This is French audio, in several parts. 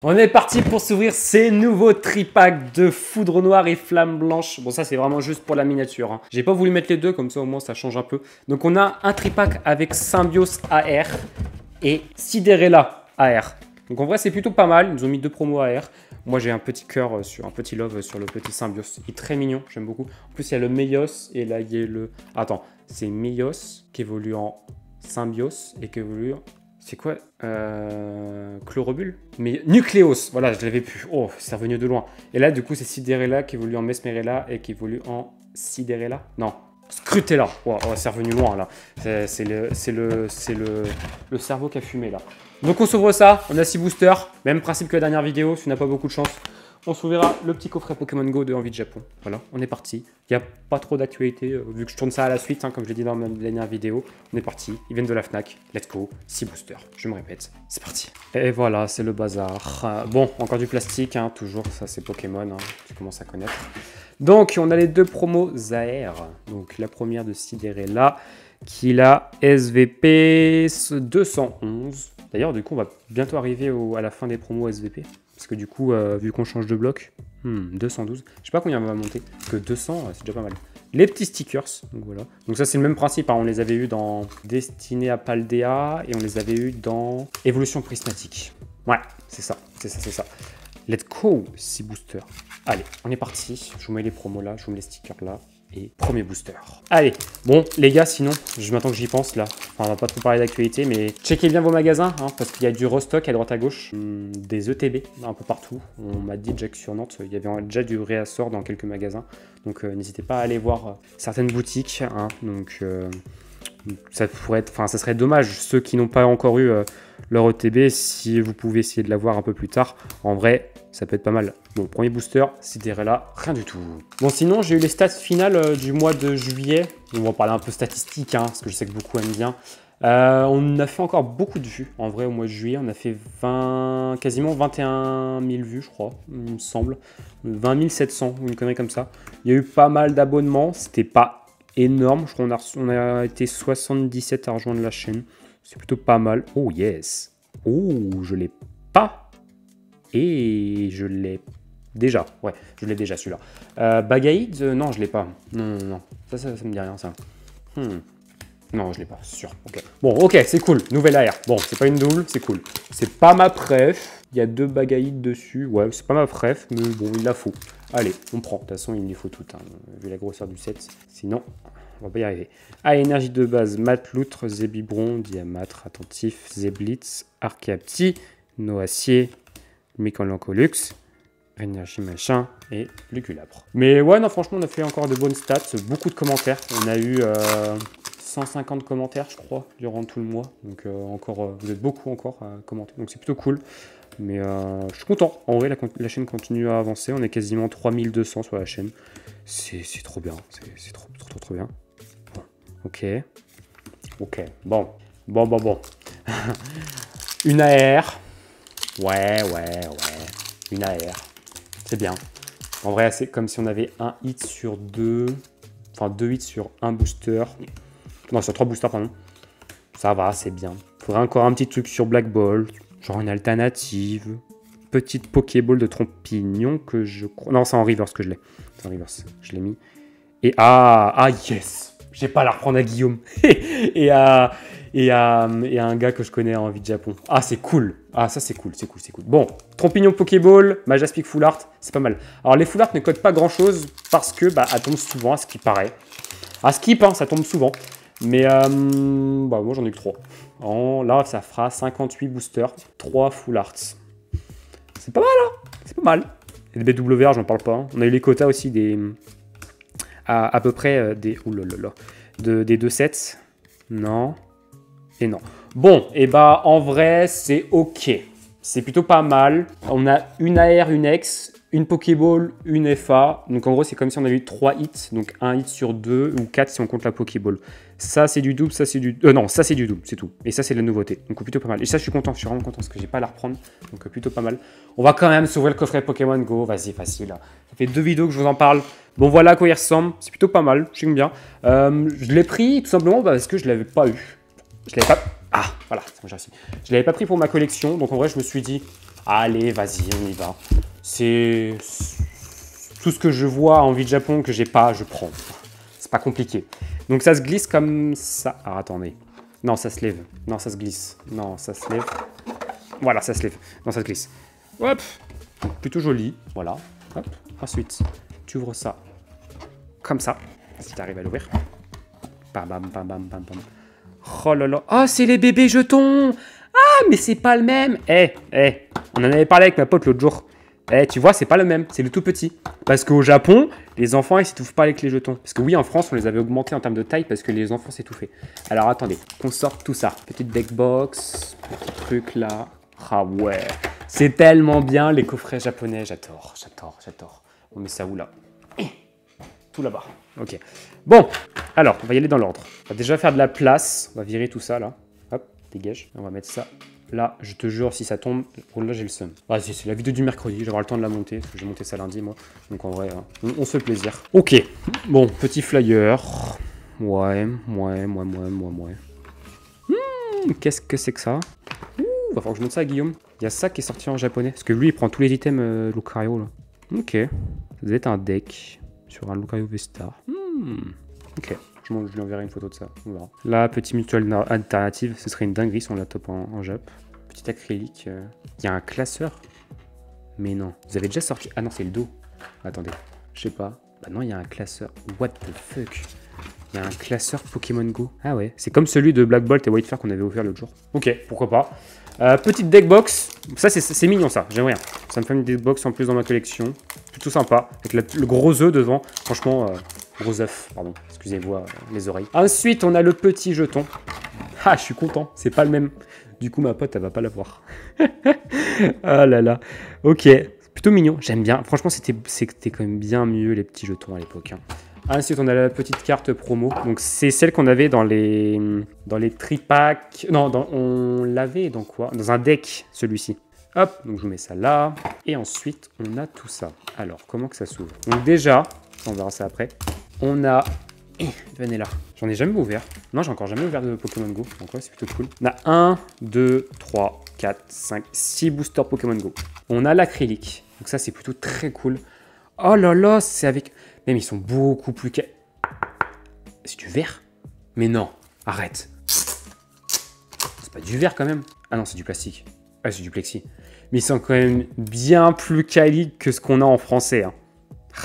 On est parti pour s'ouvrir ces nouveaux tripacks de foudre noire et flamme blanche. Bon, ça, c'est vraiment juste pour la miniature. Hein. J'ai pas voulu mettre les deux, comme ça, au moins, ça change un peu. Donc, on a un tripack avec Symbios AR et Sidérella AR. Donc, en vrai, c'est plutôt pas mal. Ils nous ont mis deux promos AR. Moi, j'ai un petit cœur, un petit love sur le petit Symbios. Il est très mignon, j'aime beaucoup. En plus, il y a le Meios et là, il y a le... Attends, c'est Meios qui évolue en Symbios et qui évolue en... C'est quoi Chlorobule? Mais Nucléos, voilà, je l'avais plus. Oh, c'est revenu de loin. Et là, du coup, c'est Sidérella qui évolue en Mesmerella et qui évolue en Sidérella. Non, Scrutella. Oh, oh, c'est revenu loin, là. C'est le cerveau qui a fumé, là. Donc, on s'ouvre ça. On a 6 boosters. Même principe que la dernière vidéo, si on n'a pas beaucoup de chance. On s'ouvrira le petit coffret Pokémon Go de Envie de Japon. Voilà, on est parti. Il n'y a pas trop d'actualité, vu que je tourne ça à la suite, hein, comme je l'ai dit dans ma dernière vidéo. On est parti, ils viennent de la Fnac. Let's go, 6 boosters. Je me répète, c'est parti. Et voilà, c'est le bazar. Bon, encore du plastique, hein, toujours, ça c'est Pokémon, hein, tu commences à connaître. Donc, on a les deux promos AR. Donc, la première de Sidérella, qui a SVP 211. D'ailleurs, du coup, on va bientôt arriver à la fin des promos SVP. Parce que du coup, vu qu'on change de bloc, 212. Je sais pas combien on va monter, parce que 200, c'est déjà pas mal. Les petits stickers, donc voilà. Donc ça, c'est le même principe, hein. On les avait eu dans Destiné à Paldea et on les avait eu dans Évolution Prismatique. Ouais, c'est ça, c'est ça, c'est ça. Let's go, 6 boosters. Allez, on est parti. Je vous mets les promos là, je vous mets les stickers là. Et premier booster. Allez, bon les gars, sinon, maintenant que j'y pense là, enfin, on va pas trop parler d'actualité, mais checkez bien vos magasins, hein, parce qu'il y a du restock à droite à gauche, des ETB un peu partout. On m'a dit déjà que sur Nantes, il y avait déjà du réassort dans quelques magasins, donc n'hésitez pas à aller voir certaines boutiques, hein, donc ça pourrait être, enfin ça serait dommage, ceux qui n'ont pas encore eu leur ETB, si vous pouvez essayer de l'avoir un peu plus tard, en vrai, ça peut être pas mal. Bon, premier booster, Sidérella, rien du tout. Bon, sinon, j'ai eu les stats finales du mois de juillet. On va parler un peu statistique, hein, parce que je sais que beaucoup aiment bien. On a fait encore beaucoup de vues, en vrai, au mois de juillet. On a fait quasiment 21 000 vues, je crois, il me semble. 20 700, une connerie comme ça. Il y a eu pas mal d'abonnements, c'était pas énorme. Je crois qu'on a été 77 à rejoindre la chaîne. C'est plutôt pas mal. Oh, yes. Oh, je l'ai pas. Et je l'ai déjà. Ouais, je l'ai déjà celui-là. Bagaïd, non, je l'ai pas. Non, non, non. Ça me dit rien, ça. Non, je l'ai pas, c'est sûr. Ok. Bon, ok, c'est cool. Nouvelle AR. Bon, c'est pas une double, c'est cool. C'est pas ma préf. Il y a 2 Bagaïd dessus. Ouais, c'est pas ma préf, mais bon, il la faut. Allez, on prend. De toute façon, il lui faut tout, hein, vu la grosseur du set. Sinon, on va pas y arriver. Ah, énergie de base. Matloutre, Zébibron, Diamâtre, Attentif, Zéblitz, Archéapti, Noacier, Mycolancolux, énergie machin et Luculabre. Mais ouais, non, franchement, on a fait encore de bonnes stats, beaucoup de commentaires. On a eu 150 commentaires, je crois, durant tout le mois. Donc, vous êtes beaucoup encore à commenter. Donc, c'est plutôt cool. Mais je suis content. En vrai, la chaîne continue à avancer. On est quasiment 3200 sur la chaîne. C'est trop bien. C'est trop bien. Bon, ok. Ok, bon. Une AR. Ouais. Une AR. C'est bien. En vrai, c'est comme si on avait un hit sur 2. Enfin, 2 hits sur un booster. Non, sur 3 boosters, pardon. Ça va, c'est bien. Faudrait encore un petit truc sur Black Ball. Genre une alternative. Petite Pokéball de Trompignon que je crois... Non, c'est en reverse que je l'ai. C'est en reverse. Je l'ai mis. Et yes. Je vais pas la reprendre à Guillaume. et à un gars que je connais en Envie de Japon. Ah, c'est cool. Ah, ça, c'est cool. Bon, Trompignon Pokéball, Majaspic Full Art, c'est pas mal. Alors, les Full Art ne codent pas grand-chose parce que, elles tombent souvent, à ce qui paraît. À skip, hein, ça tombe souvent. Mais, moi, j'en ai que 3. Là, ça fera 58 boosters, 3 Full Arts. C'est pas mal, hein. C'est pas mal. Et les BWR, j'en parle pas. Hein. On a eu les quotas aussi à peu près des... des 2 sets. Non. Et non. Bon, et en vrai, c'est ok. C'est plutôt pas mal. On a une AR, une X, une Pokéball, une FA. Donc en gros, c'est comme si on avait eu 3 hits. Donc un hit sur 2 ou 4 si on compte la Pokéball. Ça, c'est du double, ça, c'est du... non, ça, c'est du double, c'est tout. Et ça, c'est la nouveauté. Donc plutôt pas mal. Et ça, je suis content, je suis vraiment content parce que j'ai pas à la reprendre. Donc plutôt pas mal. On va quand même s'ouvrir le coffret Pokémon Go. Vas-y, facile. Ça fait 2 vidéos que je vous en parle. Bon, voilà à quoi il ressemble. C'est plutôt pas mal, j'aime bien. Je l'ai pris tout simplement parce que je l'avais pas eu. Je l'avais pas... Ah, voilà, c'est bon, j'ai réussi. Je l'avais pas pris pour ma collection. Donc en vrai, je me suis dit... Allez, vas-y, on y va. C'est tout ce que je vois en vie de Japon que j'ai pas, je prends. C'est pas compliqué. Donc ça se glisse comme ça. Alors attendez. Non, ça se lève. Non, ça se glisse. Non, ça se lève. Voilà, ça se lève. Non, ça se glisse. Hop. Plutôt joli. Voilà. Hop. Ensuite, tu ouvres ça comme ça. Si tu arrives à l'ouvrir. Bam, bam, bam, bam, bam, bam. Oh là là. Oh, c'est les bébés jetons. Ah, mais c'est pas le même. On en avait parlé avec ma pote l'autre jour. Tu vois, c'est pas le même. C'est le tout petit. Parce qu'au Japon, les enfants, ils s'étouffent pas avec les jetons. Parce que oui, en France, on les avait augmentés en termes de taille parce que les enfants s'étouffaient. Alors, attendez. Qu'on sorte tout ça. Petite deck box. Petit truc là. Ah ouais. C'est tellement bien, les coffrets japonais. J'adore, j'adore, j'adore. On met ça où là? Tout là-bas. Ok. Bon. Alors, on va y aller dans l'ordre. On va déjà faire de la place. On va virer tout ça là. Hop, dégage. On va mettre ça. Là, je te jure, si ça tombe, oh là j'ai le seum. Vas-y, c'est la vidéo du mercredi, je vais avoir le temps de la monter, parce que j'ai monté ça lundi, moi. Donc en vrai, on se fait plaisir. Ok, bon, petit flyer. Ouais. Qu'est-ce que c'est que ça? Va falloir que je monte ça à Guillaume. Il y a ça qui est sorti en japonais, parce que lui, il prend tous les items Lucario, là. Ok, ça devait être un deck sur un Lucario V-Star. Ok. Je lui enverrai une photo de ça, on verra. Là, petit mutuel alternative, ce serait une dinguerie si on la top en Jap. Petit acrylique. Il y a un classeur. Mais non. Vous avez déjà sorti... Ah non, c'est le dos. Attendez. Je sais pas. Bah non, il y a un classeur. What the fuck? Il y a un classeur Pokémon Go. Ah ouais. C'est comme celui de Black Bolt et White Fire qu'on avait offert l'autre jour. Ok, pourquoi pas. Petite deck box. Ça, c'est mignon ça. J'aime rien. Ça me fait une deck box en plus dans ma collection. Plutôt sympa. Avec le gros œuf devant. Franchement... Gros œuf, pardon, excusez-moi les oreilles. Ensuite, on a le petit jeton. Ah, je suis content, c'est pas le même. Du coup, ma pote, elle va pas l'avoir. Ah là là. Ok, plutôt mignon, j'aime bien. Franchement, c'était quand même bien mieux les petits jetons à l'époque. Ensuite, on a la petite carte promo. Donc, c'est celle qu'on avait dans les tripacks. Non, on l'avait dans quoi? Dans un deck, celui-ci. Hop, donc je vous mets ça là. Et ensuite, on a tout ça. Alors, comment que ça s'ouvre? Donc déjà, on verra ça après. On a... venez là. J'en ai jamais ouvert. Non, j'ai encore jamais ouvert de Pokémon Go. Donc ouais, c'est plutôt cool. On a 1, 2, 3, 4, 5, 6 boosters Pokémon Go. On a l'acrylique. Donc ça, c'est plutôt très cool. Oh là là, c'est avec... Même ils sont beaucoup plus... C'est du verre? Mais non, arrête. C'est pas du verre quand même. Ah non, c'est du plastique. Ah, c'est du plexi. Mais ils sont quand même bien plus quali que ce qu'on a en français. Hein.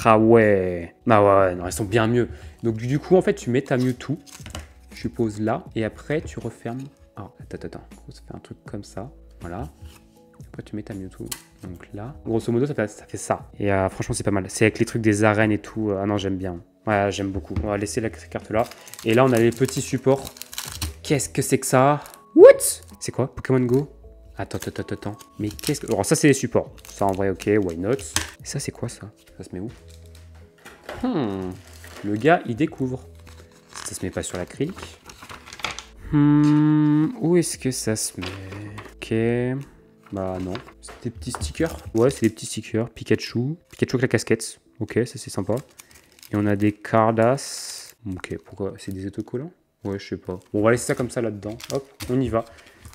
Ah ouais. Ah ouais, non, ils sont bien mieux. Donc du coup, en fait, tu mets ta Mewtwo. Tu poses là. Et après, tu refermes. Oh, attends. Ça fait un truc comme ça. Voilà. Après, tu mets ta Mewtwo. Donc là. Grosso modo, ça fait ça. Et franchement, c'est pas mal. C'est avec les trucs des arènes et tout. Ah non, j'aime bien. Ouais, j'aime beaucoup. On va laisser la carte là. Et là, on a les petits supports. Qu'est-ce que c'est que ça? What? C'est quoi? Pokémon Go? Attends. Mais qu'est-ce que... Alors ça, c'est les supports. Ça, en vrai, ok, why not? Et ça, c'est quoi, ça? Ça se met où? Le gars, il découvre. Ça se met pas sur l'acrylique. Où est-ce que ça se met? Ok. Bah, non. C'est des petits stickers? Ouais, c'est des petits stickers. Pikachu. Pikachu avec la casquette. Ok, ça, c'est sympa. Et on a des Cardass. Ok, pourquoi? C'est des autocollants? Ouais, je sais pas. Bon, on va laisser ça comme ça là-dedans. Hop, on y va.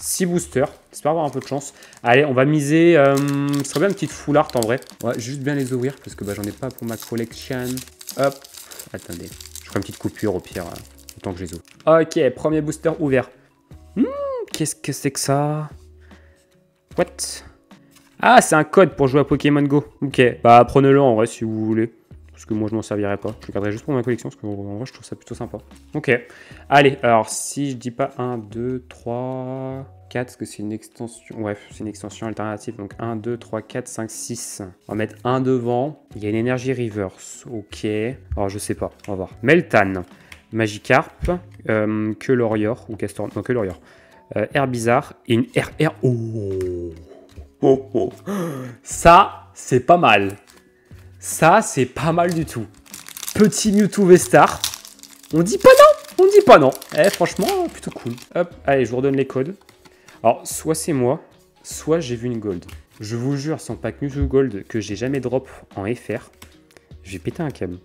6 boosters, j'espère avoir un peu de chance. Allez, on va miser, ce serait bien une petite full art en vrai. On va juste bien les ouvrir parce que bah, j'en ai pas pour ma collection. Hop, attendez, je ferai une petite coupure au pire, autant que je les ouvre. Ok, premier booster ouvert. Qu'est-ce que c'est que ça? What? Ah, c'est un code pour jouer à Pokémon Go. Ok, bah prenez-le en vrai si vous voulez. Parce que moi je m'en servirai pas. Je le garderai juste pour ma collection parce que en vrai je trouve ça plutôt sympa. Ok. Allez, alors si je dis pas 1, 2, 3, 4, parce que c'est une extension. Ouais, c'est une extension alternative. Donc 1, 2, 3, 4, 5, 6. On va mettre 1 devant. Il y a une énergie reverse. Ok. Alors je sais pas. On va voir. Meltan, Magikarp, Quelorior ou Castor. Non, Quelorior. Herbizarre et une RR. Oh. Ça, c'est pas mal. Ça, c'est pas mal du tout. Petit Mewtwo V-Star. On dit pas non. Franchement, plutôt cool. Hop, allez, je vous redonne les codes. Alors, soit c'est moi, soit j'ai vu une gold. Je vous jure, sans pack Mewtwo Gold que j'ai jamais drop en FR, je vais péter un câble.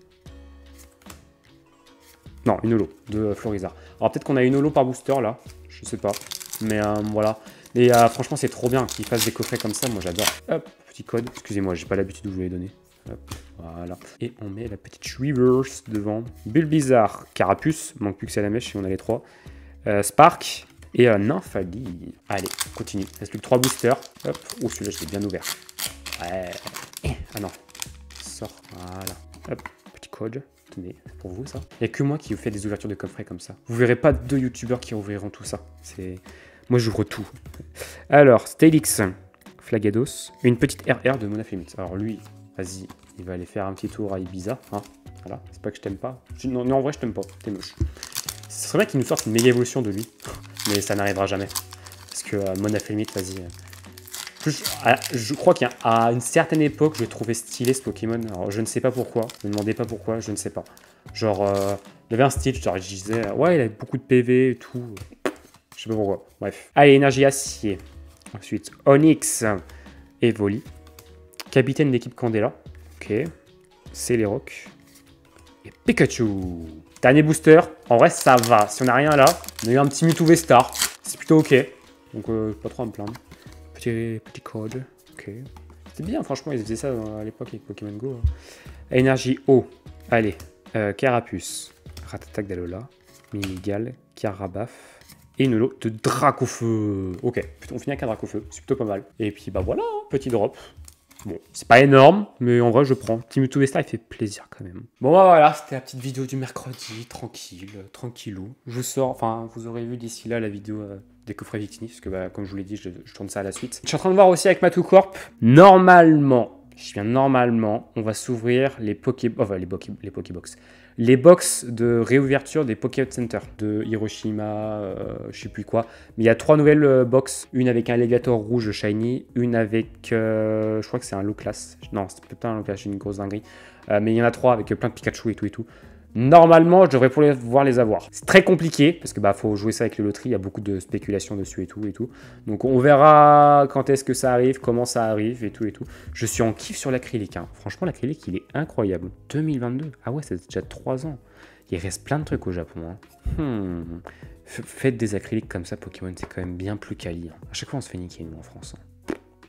Non, une holo de Florizard. Alors, peut-être qu'on a une holo par booster, là. Je sais pas. Mais voilà. Et franchement, c'est trop bien qu'ils fassent des coffrets comme ça. Moi, j'adore. Hop, petit code. Excusez-moi, j'ai pas l'habitude de vous les donner. Hop, voilà. Et on met la petite Reverse devant. Bulbizarre, Carapuce. Manque plus que c'est la mèche si on a les 3. Spark. Et Nymphalie. Allez, continue. Il reste plus que 3 boosters. Hop. Oh, celui-là, je l'ai bien ouvert. Ouais. Ah non. Sort. Voilà. Hop. Petit code. Tenez, c'est pour vous ça. Il n'y a que moi qui vous fais des ouvertures de coffrets comme ça. Vous verrez pas 2 youtubeurs qui ouvriront tout ça. C'est... Moi, j'ouvre tout. Alors, Stalix. Flagados. Une petite RR de Monafémix. Alors lui, vas-y. Il va aller faire un petit tour à Ibiza. Hein. Voilà. C'est pas que je t'aime pas. Non, en vrai, je t'aime pas. T'es moche. Ce serait bien qu'il nous sorte une méga évolution de lui. Mais ça n'arrivera jamais. Parce que Monafémix, vas-y. Je crois qu'à une certaine époque, je trouvais stylé ce Pokémon. Alors, je ne sais pas pourquoi. Ne me demandez pas pourquoi, je ne sais pas. Genre, il avait un style, genre, je disais, ouais, il avait beaucoup de PV et tout. Je sais pas pourquoi. Bref. Allez, énergie acier. Ensuite, Onyx et Voli. Capitaine d'équipe Candela. Ok. Celeroc. Et Pikachu. Dernier booster. En vrai, ça va. Si on n'a rien là, on a eu un petit Mewtwo V-Star. C'est plutôt ok. Donc, pas trop à me plaindre. Petit code. Ok. C'était bien, franchement, ils faisaient ça à l'époque avec Pokémon Go. Énergie eau. Allez. Carapuce. Ratatak d'Alola. Minigal. Carabaf. Et une lot de Dracofeu. Ok, on finit avec un Dracofeu, c'est plutôt pas mal. Et puis bah voilà, petit drop. Bon, c'est pas énorme, mais en vrai je prends. Petit Mewtwo V-Star, il fait plaisir quand même. Bon bah voilà, c'était la petite vidéo du mercredi, tranquille, tranquillou. Je sors, enfin vous aurez vu d'ici là la vidéo des coffrets Victini, parce que bah, comme je vous l'ai dit, je tourne ça à la suite. Je suis en train de voir aussi avec Matou Corp, normalement, on va s'ouvrir les Pokébox. Les box de réouverture des Pokémon Center de Hiroshima, je sais plus quoi. Mais il y a 3 nouvelles box. Une avec un Léviator rouge shiny, une avec, je crois que c'est un low class. Non, c'est peut-être un low class, j'ai une grosse dinguerie. Mais il y en a 3 avec plein de Pikachu et tout. Normalement, je devrais pouvoir les avoir. C'est très compliqué, parce que bah faut jouer ça avec les loteries, il y a beaucoup de spéculation dessus et tout. Donc on verra quand est-ce que ça arrive, comment ça arrive et tout. Je suis en kiff sur l'acrylique, hein. Franchement, l'acrylique, il est incroyable. 2022, ah ouais, c'est déjà 3 ans. Il reste plein de trucs au Japon, hein. Faites des acryliques comme ça, Pokémon, c'est quand même bien plus quali, hein. À chaque fois, on se fait niquer, nous, en France, hein.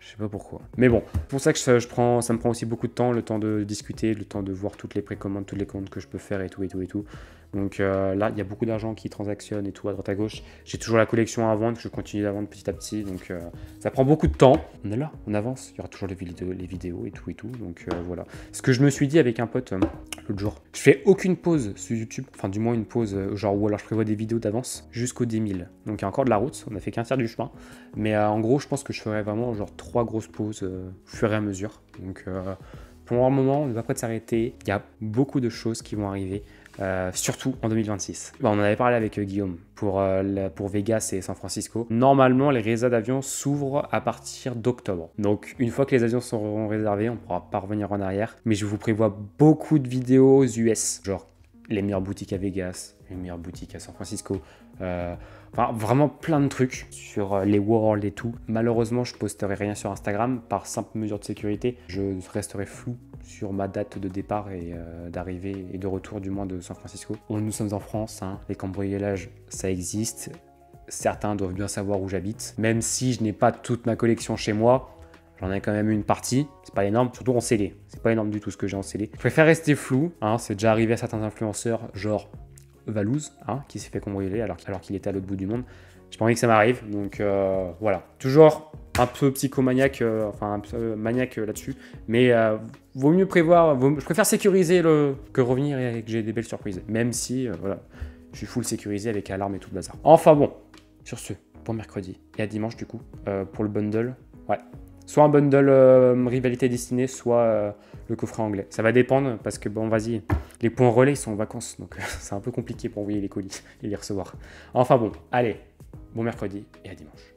Je sais pas pourquoi. Mais bon, c'est pour ça que ça me prend aussi beaucoup de temps, le temps de discuter, le temps de voir toutes les précommandes, toutes les commandes que je peux faire et tout. Donc là, il y a beaucoup d'argent qui transactionne et tout à droite à gauche. J'ai toujours la collection à vendre, que je continue à vendre petit à petit. Donc ça prend beaucoup de temps. On est là, on avance. Il y aura toujours les vidéos et tout. Donc voilà. Ce que je me suis dit avec un pote l'autre jour. Je fais aucune pause sur YouTube. Enfin, du moins une pause, genre, ou alors je prévois des vidéos d'avance jusqu'au 10 000. Donc il y a encore de la route. On a fait qu'un tiers du chemin. Mais en gros, je pense que je ferai vraiment genre 3 grosses pauses au fur et à mesure. Donc pour un moment, on n'est pas prêt de s'arrêter. Il y a beaucoup de choses qui vont arriver. Surtout en 2026. Bon, on en avait parlé avec Guillaume pour Vegas et San Francisco. Normalement, les réserves d'avions s'ouvrent à partir d'octobre. Donc, une fois que les avions seront réservés, on ne pourra pas revenir en arrière. Mais je vous prévois beaucoup de vidéos US, genre les meilleures boutiques à Vegas, les meilleures boutiques à San Francisco. Enfin, vraiment plein de trucs sur les Worlds et tout. Malheureusement, je posterai rien sur Instagram par simple mesure de sécurité. Je resterai flou sur ma date de départ et d'arrivée et de retour du moins de San Francisco. Nous sommes en France, hein, les cambriolages, ça existe. Certains doivent bien savoir où j'habite. Même si je n'ai pas toute ma collection chez moi, j'en ai quand même une partie. C'est pas énorme, surtout en scellé. C'est pas énorme du tout ce que j'ai en scellé. Je préfère rester flou, hein, c'est déjà arrivé à certains influenceurs, genre Valouz, hein, qui s'est fait cambrioler alors qu'il était à l'autre bout du monde. J'ai pas envie que ça m'arrive, donc voilà. Toujours un peu psychomaniaque, enfin un peu maniaque là-dessus, mais vaut mieux prévoir, je préfère sécuriser que revenir et que j'ai des belles surprises, même si voilà, je suis full sécurisé avec alarme et tout le bazar. Enfin bon, sur ce, bon mercredi et à dimanche du coup, pour le bundle, ouais. Soit un bundle rivalité destinée, soit le coffret anglais. Ça va dépendre parce que bon, vas-y, les points relais ils sont en vacances, donc c'est un peu compliqué pour envoyer les colis et les recevoir. Enfin bon, allez, bon mercredi et à dimanche.